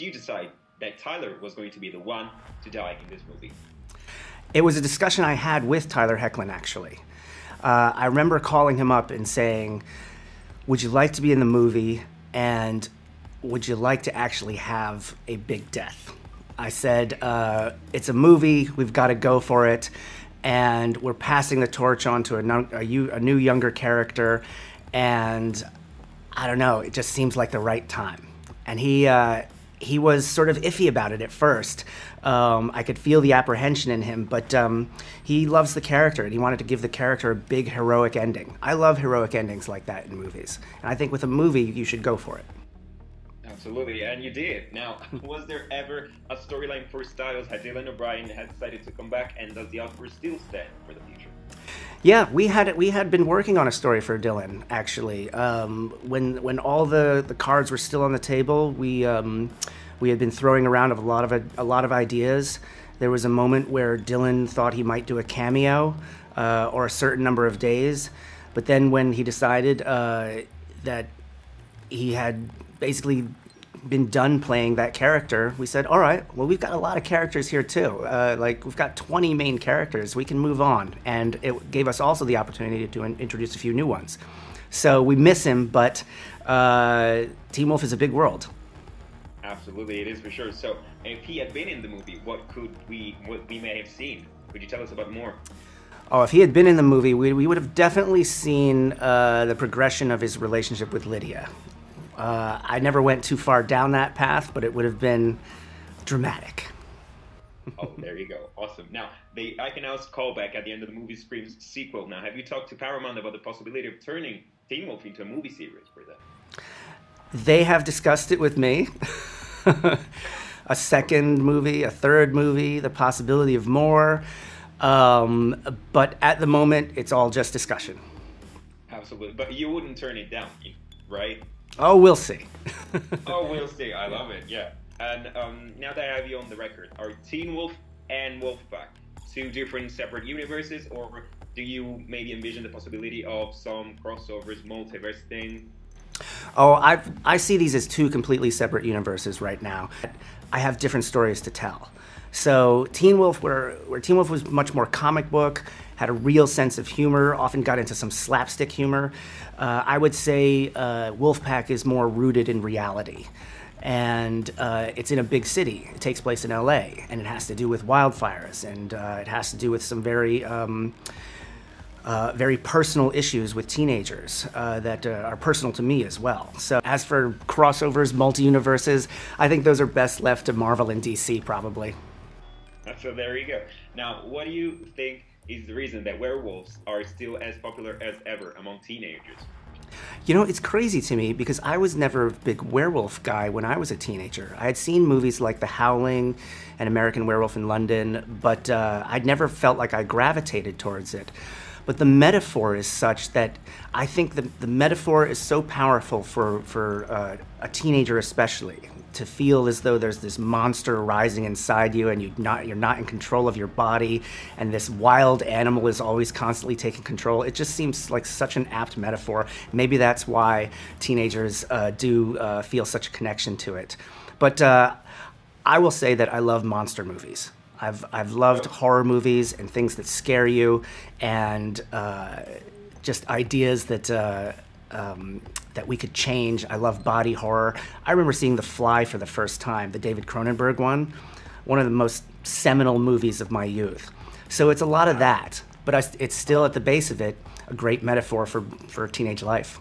you decide that Tyler was going to be the one to die in this movie? It was a discussion I had with Tyler Hoechlin, actually. I remember calling him up and saying, would you like to be in the movie, and would you like to actually have a big death? I said, it's a movie, we've got to go for it, and we're passing the torch on to a new younger character, and I don't know, it just seems like the right time. And he was sort of iffy about it at first. I could feel the apprehension in him, but he loves the character, and he wanted to give the character a big heroic ending. I love heroic endings like that in movies, and I think with a movie, you should go for it. Absolutely, and you did. Now, was there ever a storyline for Styles? Had Dylan O'Brien had decided to come back, and does the offer still stand for the future? Yeah, we had been working on a story for Dylan, actually. When all the cards were still on the table, we had been throwing around a lot of ideas. There was a moment where Dylan thought he might do a cameo or a certain number of days, but then when he decided that he had basically been done playing that character, we said, all right, well, we've got a lot of characters here too. We've got 20 main characters. We can move on. And it gave us also the opportunity to introduce a few new ones. So we miss him, but Teen Wolf is a big world. Absolutely, it is for sure. So if he had been in the movie, what we may have seen? Could you tell us about more? Oh, if he had been in the movie, we would have definitely seen the progression of his relationship with Lydia. I never went too far down that path, but it would have been dramatic. Oh, there you go. Awesome. Now, I can ask callback at the end of the movie Scream's sequel. Now, have you talked to Paramount about the possibility of turning Teen Wolf into a movie series for them? They have discussed it with me. A second movie, a third movie, the possibility of more. But at the moment, it's all just discussion. Absolutely. But you wouldn't turn it down, right? Oh, we'll see. Oh, we'll see. I love it. Yeah. And now that I have you on the record, are Teen Wolf and Wolfpack two different separate universes, or do you maybe envision the possibility of some crossovers, multiverse thing? Oh, I see these as two completely separate universes right now. I have different stories to tell. So Teen Wolf, where Teen Wolf was much more comic book, had a real sense of humor, often got into some slapstick humor. I would say Wolfpack is more rooted in reality. And it's in a big city. It takes place in LA, and it has to do with wildfires, and it has to do with some very personal issues with teenagers that are personal to me as well. So as for crossovers, multi-universes, I think those are best left to Marvel and DC, probably. So there you go. Now, what do you think is the reason that werewolves are still as popular as ever among teenagers? You know, it's crazy to me because I was never a big werewolf guy when I was a teenager. I had seen movies like The Howling and American Werewolf in London, but I'd never felt like I gravitated towards it. But the metaphor is such that I think the metaphor is so powerful for a teenager especially, to feel as though there's this monster rising inside you and you're not in control of your body, and this wild animal is always constantly taking control. It just seems like such an apt metaphor. Maybe that's why teenagers do feel such a connection to it. But I will say that I love monster movies. I've loved horror movies and things that scare you, and just ideas that that we could change. I love body horror. I remember seeing The Fly for the first time, the David Cronenberg one of the most seminal movies of my youth. So it's a lot of that, but it's still at the base of it a great metaphor for teenage life.